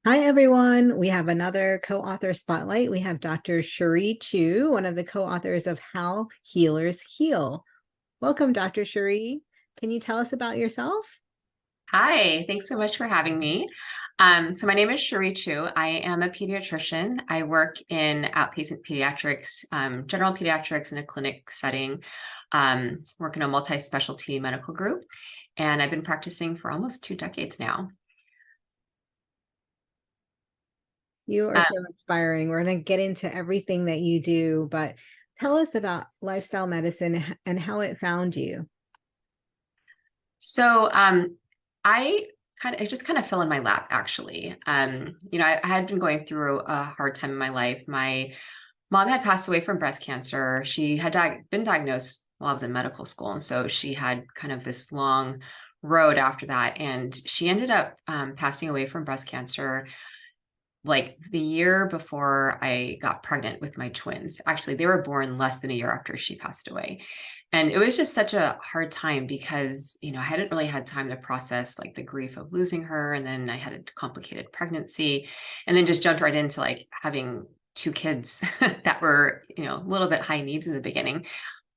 Hi, everyone. We have another co-author spotlight. We have Dr. Cherie Chu, one of the co-authors of How Healers Heal. Welcome, Dr. Cherie. Can you tell us about yourself? Hi, thanks so much for having me. So my name is Cherie Chu. I am a pediatrician. I work in outpatient pediatrics, general pediatrics in a clinic setting, work in a multi-specialty medical group, and I've been practicing for almost 2 decades now. You are Uh, so inspiring. We're going to get into everything that you do, but tell us about lifestyle medicine and how it found you. so I it just kind of fell in my lap, actually. I had been going through a hard time in my life. My mom had passed away from breast cancer. She had been diagnosed while I was in medical school. And so she had kind of this long road after that. And she ended up passing away from breast cancer like the year before I got pregnant with my twins. Actually, they were born less than a year after she passed away. And it was just such a hard time because, I hadn't really had time to process like the grief of losing her. And then I had a complicated pregnancy and then just jumped right into like having two kids that were, a little bit high needs in the beginning.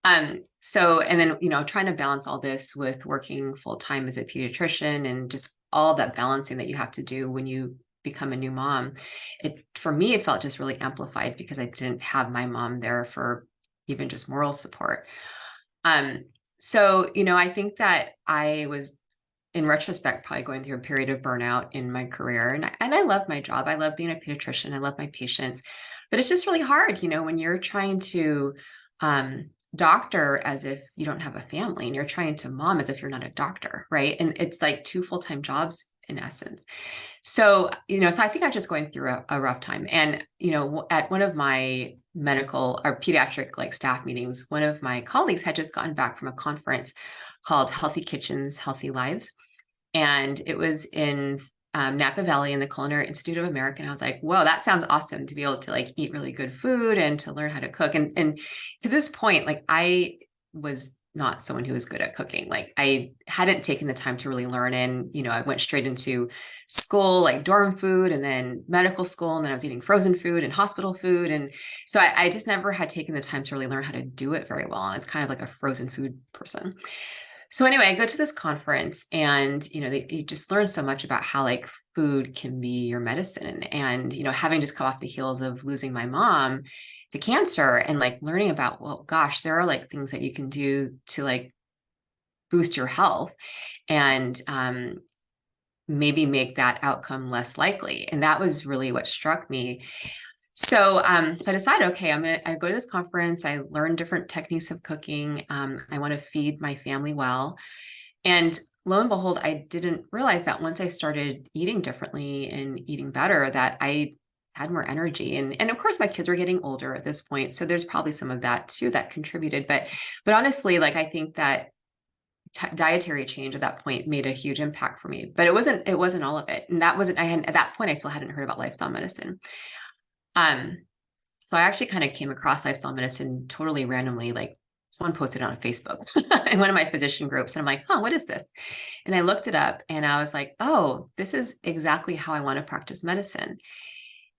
And then, trying to balance all this with working full time as a pediatrician and just all that balancing that you have to do when you become a new mom. For me, it felt just really amplified because I didn't have my mom there for even just moral support. Um, so, I think that I was, in retrospect, probably going through a period of burnout in my career. And I love my job. I love being a pediatrician. I love my patients. But it's just really hard, when you're trying to doctor as if you don't have a family and you're trying to mom as if you're not a doctor, right? And it's like two full-time jobs in essence. So I think I'm just going through a rough time. And, at one of my medical or pediatric like staff meetings, one of my colleagues had just gotten back from a conference called Healthy Kitchens, Healthy Lives. And it was in Napa Valley in the Culinary Institute of America. And I was like, whoa, that sounds awesome to be able to like eat really good food and to learn how to cook. And to this point, like I was not someone who was good at cooking. Like I hadn't taken the time to really learn. And, I went straight into school, like dorm food and then medical school. And then I was eating frozen food and hospital food. And so I just never had taken the time to really learn how to do it very well. And it's kind of like a frozen food person. So anyway, I go to this conference and, you just learn so much about how like food can be your medicine. And, having just come off the heels of losing my mom to cancer and like learning about, well, gosh, there are like things that you can do to like boost your health and maybe make that outcome less likely. And that was really what struck me. So I decided, okay, I go to this conference. I learn different techniques of cooking. I want to feed my family well. And lo and behold, I didn't realize that once I started eating differently and eating better, that I had more energy. And of course, my kids were getting older at this point. So there's probably some of that too that contributed. But honestly, like I think that dietary change at that point made a huge impact for me. But it wasn't all of it. And that wasn't, I hadn't, at that point, I still hadn't heard about lifestyle medicine. Um, so I actually kind of came across lifestyle medicine totally randomly, like someone posted it on Facebook in one of my physician groups. And I'm like, what is this? And I looked it up and I was like, oh, this is exactly how I want to practice medicine.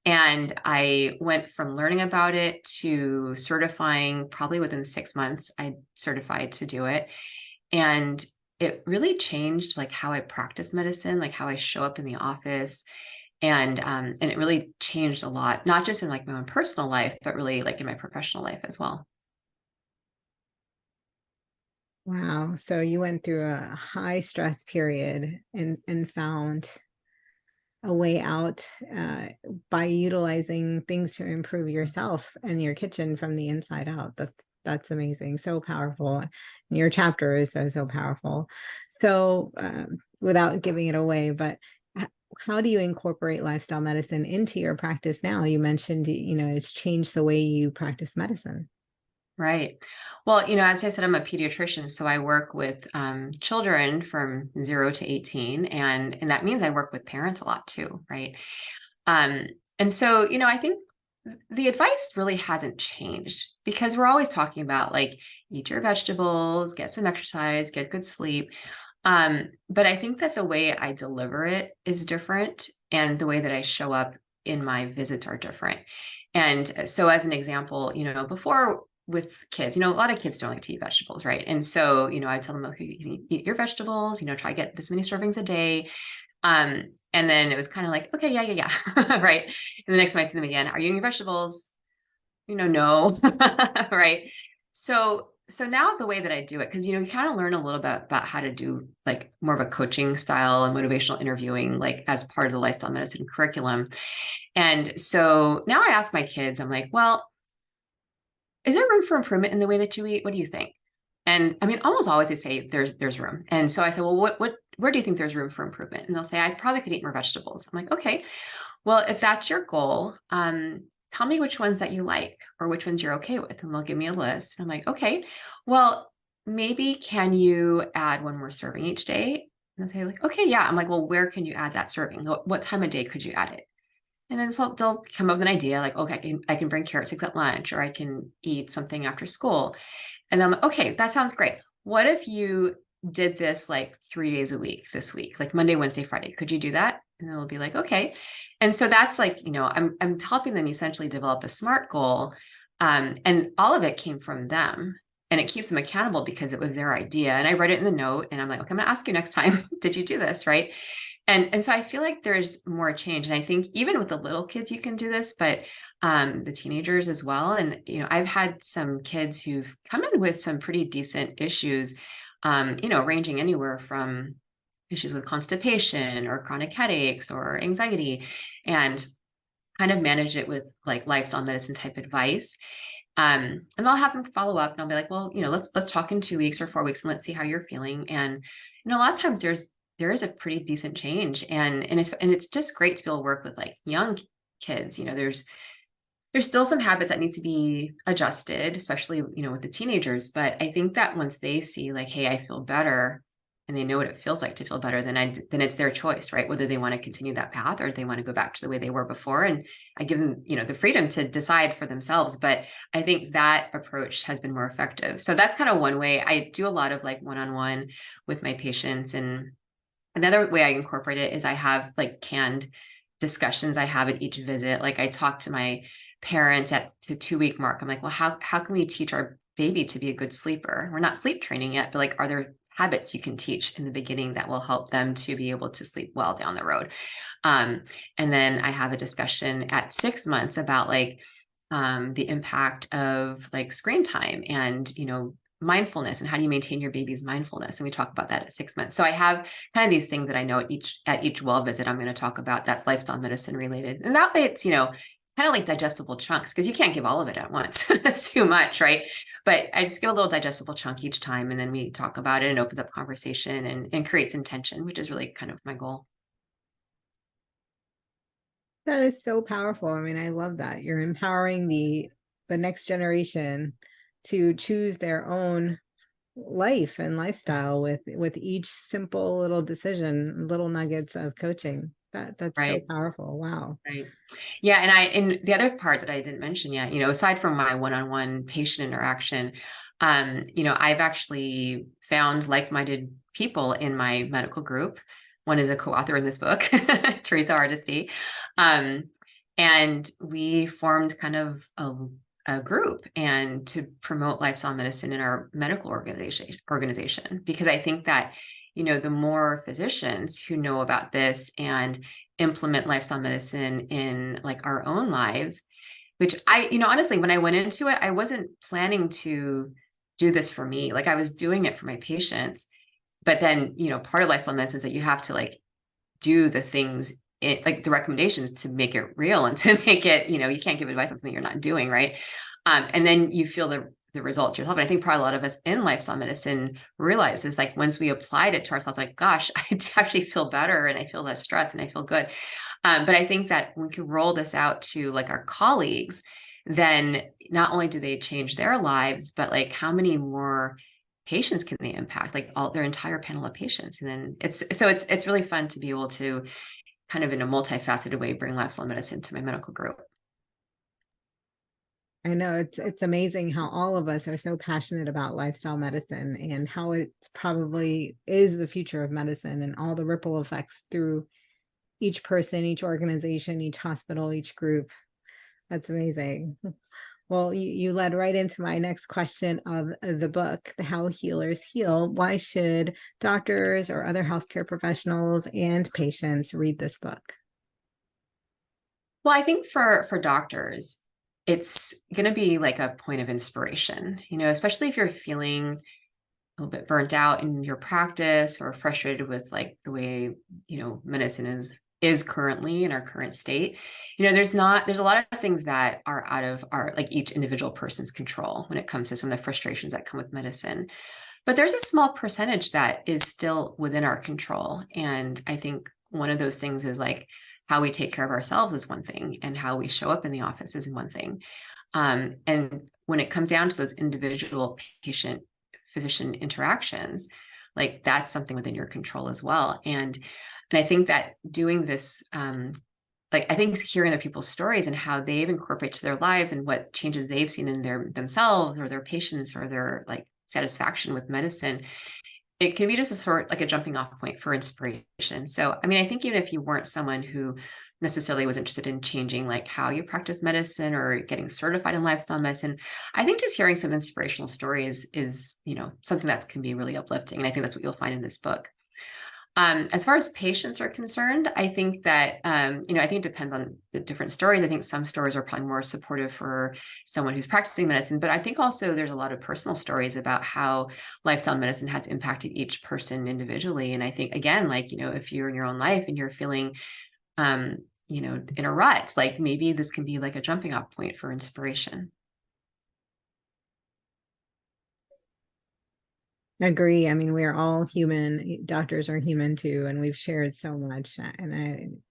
And I went from learning about it to certifying probably within 6 months. I certified to do it. And it really changed like how I practice medicine, like how I show up in the office. And it really changed a lot, not just in like my own personal life, but really like in my professional life as well. Wow. So you went through a high stress period and found a way out by utilizing things to improve yourself and your kitchen from the inside out. That's amazing. So powerful. And your chapter is so powerful. So without giving it away, but how do you incorporate lifestyle medicine into your practice now? You mentioned, it's changed the way you practice medicine. Right. Well, as I said, I'm a pediatrician, so I work with children from 0 to 18, and that means I work with parents a lot too, right? Um, and so, I think the advice really hasn't changed because we're always talking about like eat your vegetables, get some exercise, get good sleep. But I think that the way I deliver it is different. and the way that I show up in my visits are different. And so as an example, before with kids, a lot of kids don't like to eat vegetables, right? And so, I tell them, okay, you can eat your vegetables, try to get this many servings a day. And then it was kind of like, okay, yeah. Right. And the next time I see them again, are you eating your vegetables? No. Right. So now the way that I do it, because, you kind of learn a little bit about how to do like more of a coaching style and motivational interviewing, like as part of the lifestyle medicine curriculum. And so now I ask my kids, I'm like, well, is there room for improvement in the way that you eat? What do you think? And I mean, almost always they say there's room. And so I say, well, where do you think there's room for improvement? And they'll say, I probably could eat more vegetables. I'm like, okay, well, if that's your goal, tell me which ones that you like or which ones you're okay with. And they'll give me a list. I'm like, okay, well, maybe can you add one more serving each day? And they'll say like, okay, yeah. I'm like, well, where can you add that serving? What time of day could you add it? And then so they'll come up with an idea like, okay, I can bring carrot sticks at lunch, or I can eat something after school. And then I'm like, okay, that sounds great. What if you did this like 3 days a week this week, like Monday, Wednesday, Friday? Could you do that? And they'll be like, okay. And so that's like, I'm helping them essentially develop a SMART goal. And all of it came from them. And it keeps them accountable because it was their idea. And I write it in the note and I'm like, okay, I'm going to ask you next time, did you do this? Right. And so I feel like there's more change. And I think even with the little kids, you can do this, but the teenagers as well. And, I've had some kids who've come in with some pretty decent issues, ranging anywhere from issues with constipation or chronic headaches or anxiety, and kind of manage it with like lifestyle medicine type advice. And I'll have them follow up and I'll be like, well, let's talk in 2 weeks or 4 weeks and let's see how you're feeling. And, a lot of times there is a pretty decent change, and it's just great to be able to work with like young kids. There's still some habits that need to be adjusted, especially, with the teenagers. But I think that once they see like, hey, I feel better, and they know what it feels like to feel better, then it's their choice, right? Whether they want to continue that path or they want to go back to the way they were before. And I give them, the freedom to decide for themselves. But I think that approach has been more effective. So that's kind of one way. I do a lot of like one-on-one with my patients. And another way I incorporate it is I have like canned discussions I have at each visit. Like I talk to my parents at the 2 week mark. I'm like, well, how can we teach our baby to be a good sleeper? We're not sleep training yet, but like, are there habits you can teach in the beginning that will help them to be able to sleep well down the road? And then I have a discussion at 6 months about like the impact of like screen time and, mindfulness, and how do you maintain your baby's mindfulness? And we talk about that at 6 months. So I have kind of these things that I know at each well visit I'm going to talk about that's lifestyle medicine related. And that way it's, kind of like digestible chunks, because you can't give all of it at once. That's too much, right? But I just give a little digestible chunk each time, and then we talk about it and opens up conversation and creates intention, which is really kind of my goal. That is so powerful. I mean, I love that. You're empowering the next generation to choose their own life and lifestyle with each simple little decision, little nuggets of coaching. That's so Right. powerful. Wow. Right. Yeah. And the other part that I didn't mention yet, aside from my one-on-one patient interaction, I've actually found like-minded people in my medical group. One is a co-author in this book, Teresa Hardesty. And we formed kind of a group and to promote lifestyle medicine in our medical organization, because I think that, the more physicians who know about this and implement lifestyle medicine in like our own lives, which I, honestly, when I went into it, I wasn't planning to do this for me. Like I was doing it for my patients. But then, part of lifestyle medicine is that you have to like do the things, like the recommendations, to make it real and to make it, you can't give advice on something you're not doing, right? And then you feel the results yourself. And I think probably a lot of us in lifestyle medicine realize is like once we applied it to ourselves, like, gosh, I actually feel better and I feel less stressed and I feel good. But I think that when we can roll this out to like our colleagues, then not only do they change their lives, but like how many more patients can they impact, like all their entire panel of patients. And then it's really fun to be able to kind of in a multifaceted way bring lifestyle medicine to my medical group. I know it's amazing how all of us are so passionate about lifestyle medicine and how it probably is the future of medicine and all the ripple effects through each person, each organization, each hospital, each group. That's amazing. Well, you led right into my next question of the book, How Healers Heal. Why should doctors or other healthcare professionals and patients read this book? Well, I think for doctors, it's going to be like a point of inspiration, especially if you're feeling a little bit burnt out in your practice or frustrated with like the way, medicine is currently in our current state. There's a lot of things that are out of our, like, each individual person's control when it comes to some of the frustrations that come with medicine. But there's a small percentage that is still within our control. And I think one of those things is like how we take care of ourselves is one thing, and how we show up in the office is one thing. And when it comes down to those individual patient physician interactions, like, that's something within your control as well. And I think that doing this, like, I think hearing other people's stories and how they've incorporated to their lives and what changes they've seen in themselves or their patients or their like satisfaction with medicine, it can be just a sort like a jumping off point for inspiration. So, I mean, I think even if you weren't someone who necessarily was interested in changing like how you practice medicine or getting certified in lifestyle medicine, I think just hearing some inspirational stories is, something that can be really uplifting. And I think that's what you'll find in this book. As far as patients are concerned, I think that, I think it depends on the different stories. I think some stories are probably more supportive for someone who's practicing medicine, but I think also there's a lot of personal stories about how lifestyle medicine has impacted each person individually. And I think, again, like, if you're in your own life and you're feeling, in a rut, like, maybe this can be like a jumping off point for inspiration. Agree. I mean, we're all human. Doctors are human too, and we've shared so much. And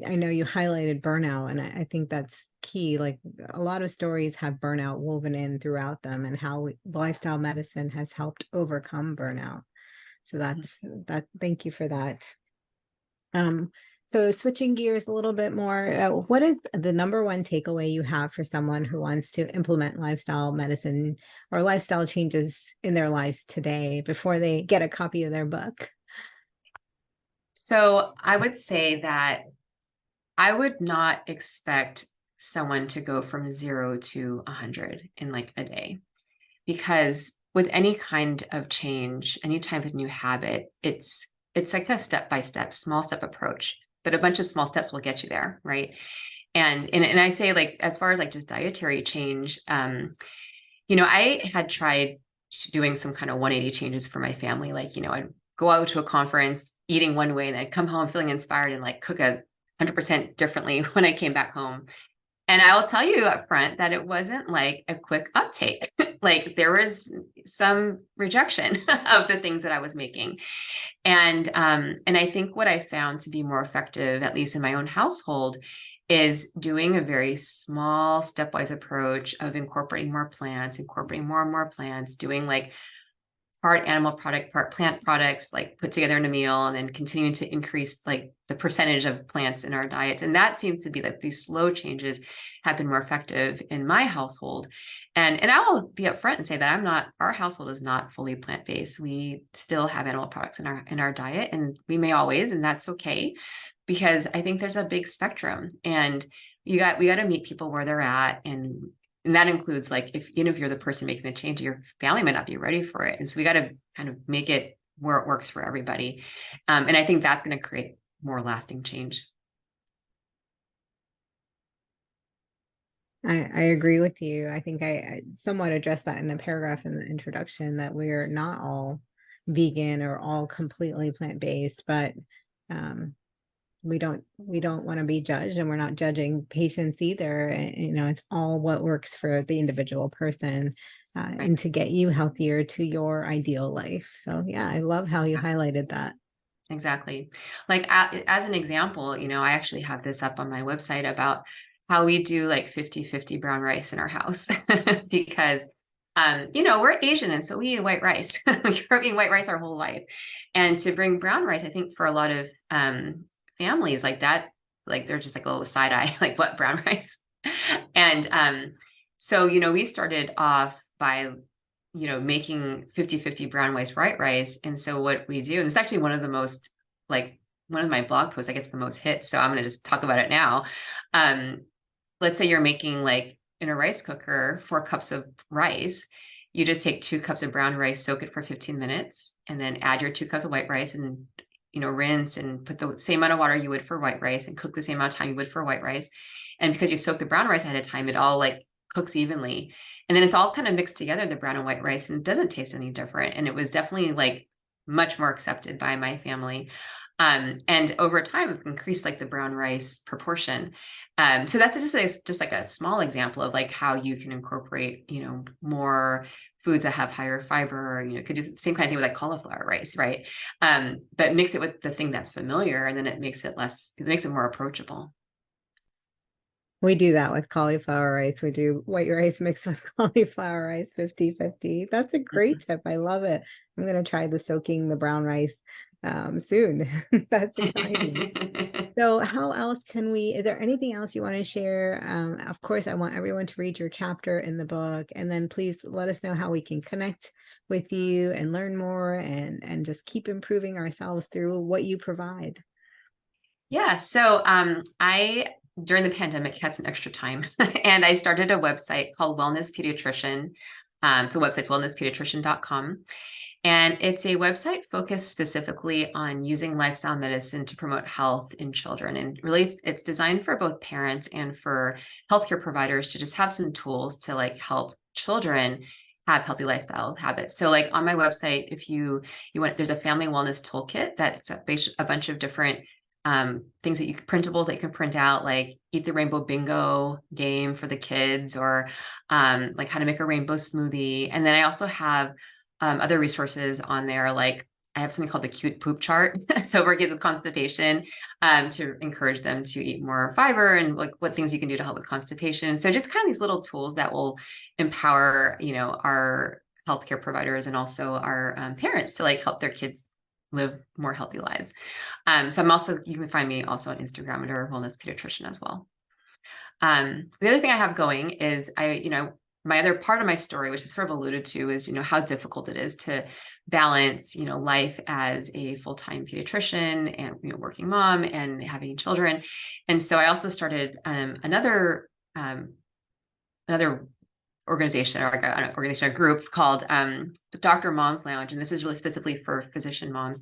I know you highlighted burnout, and I think that's key. Like, a lot of stories have burnout woven in throughout them, and how lifestyle medicine has helped overcome burnout. So that's that. Thank you for that. So switching gears a little bit more, what is the number one takeaway you have for someone who wants to implement lifestyle medicine or lifestyle changes in their lives today before they get a copy of their book? So I would say that I would not expect someone to go from 0 to 100 in like a day, because with any kind of change, any type of new habit, it's like a step-by-step, small step approach, but a bunch of small steps will get you there, right? And I say, like, as far as like just dietary change, I had tried doing some kind of 180 changes for my family. Like, I'd go out to a conference eating one way, and I'd come home feeling inspired and like cook 100% differently when I came back home. And I will tell you up front that it wasn't like a quick uptake. Like, there was some rejection of the things that I was making. And I think what I found to be more effective, at least in my own household, is doing a very small stepwise approach of incorporating more plants, incorporating more and more plants, doing like part animal product, part plant products, like put together in a meal, and then continuing to increase like the percentage of plants in our diets. And that seems to be like these slow changes have been more effective in my household. And I will be upfront and say that our household is not fully plant-based. We still have animal products in our diet, and we may always, and that's okay, because I think there's a big spectrum, and we got to meet people where they're at. And that includes, like, if you're the person making the change, your family might not be ready for it. And so we got to kind of make it where it works for everybody. And I think that's going to create more lasting change. I agree with you. I think I somewhat addressed that in a paragraph in the introduction, that we're not all vegan or all completely plant-based, but we don't want to be judged, and we're not judging patients either. It's all what works for the individual person, Right. and to get you healthier to your ideal life. So yeah, I love how you highlighted that. Exactly. Like, as an example, I actually have this up on my website about how we do like 50-50 brown rice in our house because we're Asian, and so we eat white rice. We've been eating white rice our whole life. And to bring brown rice, I think for a lot of families like that, like, they're just like a little side eye, like, what, brown rice? And so, we started off by making 50-50 brown rice, white rice. And so what we do, and it's actually one of the most like one of my blog posts that gets the most hits, so I'm going to just talk about it now. Let's say you're making, like, in a rice cooker, 4 cups of rice. You just take 2 cups of brown rice, soak it for 15 minutes, and then add your 2 cups of white rice, and rinse and put the same amount of water you would for white rice, and cook the same amount of time you would for white rice. And because you soak the brown rice ahead of time, it all, like, cooks evenly. And then it's all kind of mixed together, the brown and white rice, and it doesn't taste any different. And it was definitely, like, much more accepted by my family. And over time, I've increased, like, the brown rice proportion. So that's just like a small example of, like, how you can incorporate, more foods that have higher fiber, could do the same kind of thing with, like, cauliflower rice, right? But mix it with the thing that's familiar, and then it makes it more approachable. We do that with cauliflower rice. We do white rice mixed with cauliflower rice, 50-50. That's a great tip. I love it. I'm going to try the soaking the brown rice soon. That's exciting. So how else is there anything else you want to share? Of course, I want everyone to read your chapter in the book, and then please let us know how we can connect with you and learn more and just keep improving ourselves through what you provide. Yeah. So during the pandemic, had some extra time and I started a website called Wellness Pediatrician. The website's wellnesspediatrician.com. And it's a website focused specifically on using lifestyle medicine to promote health in children. And really, it's designed for both parents and for healthcare providers to just have some tools to, like, help children have healthy lifestyle habits. So, like, on my website, if you want, there's a family wellness toolkit that's a bunch of different things printables that you can print out, like Eat the Rainbow Bingo game for the kids, or like how to make a rainbow smoothie. And then I also have other resources on there, like I have something called the cute poop chart. So for kids with constipation, to encourage them to eat more fiber, and, like, what things you can do to help with constipation. So just kind of these little tools that will empower, our healthcare providers and also our parents to, like, help their kids live more healthy lives. So you can find me also on Instagram under Wellness Pediatrician as well. The other thing I have going is my other part of my story, which is sort of alluded to, is, how difficult it is to balance, life as a full-time pediatrician and, working mom and having children. And so I also started another organization, or a group called Dr. Mom's Lounge. And this is really specifically for physician moms,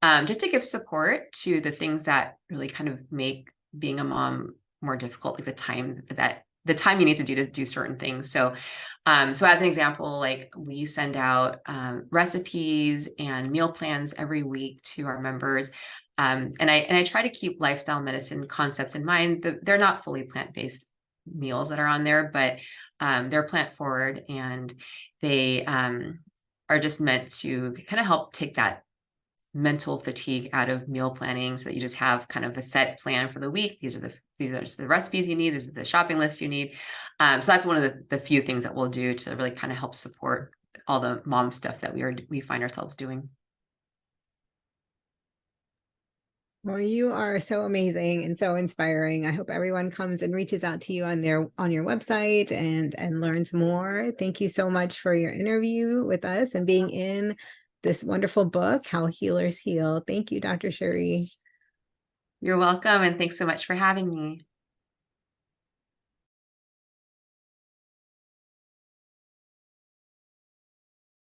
just to give support to the things that really kind of make being a mom more difficult, like the time you need to do certain things. So as an example, like, we send out recipes and meal plans every week to our members. And I try to keep lifestyle medicine concepts in mind. They're not fully plant-based meals that are on there, but they're plant forward, and they are just meant to kind of help take that mental fatigue out of meal planning, so that you just have kind of a set plan for the week. These are just the recipes you need. This is the shopping list you need. So that's one of the few things that we'll do to really kind of help support all the mom stuff that we find ourselves doing. Well, you are so amazing and so inspiring. I hope everyone comes and reaches out to you on your website and learns more. Thank you so much for your interview with us and being in this wonderful book, How Healers Heal. Thank you, Dr. Cherie. You're welcome, and thanks so much for having me.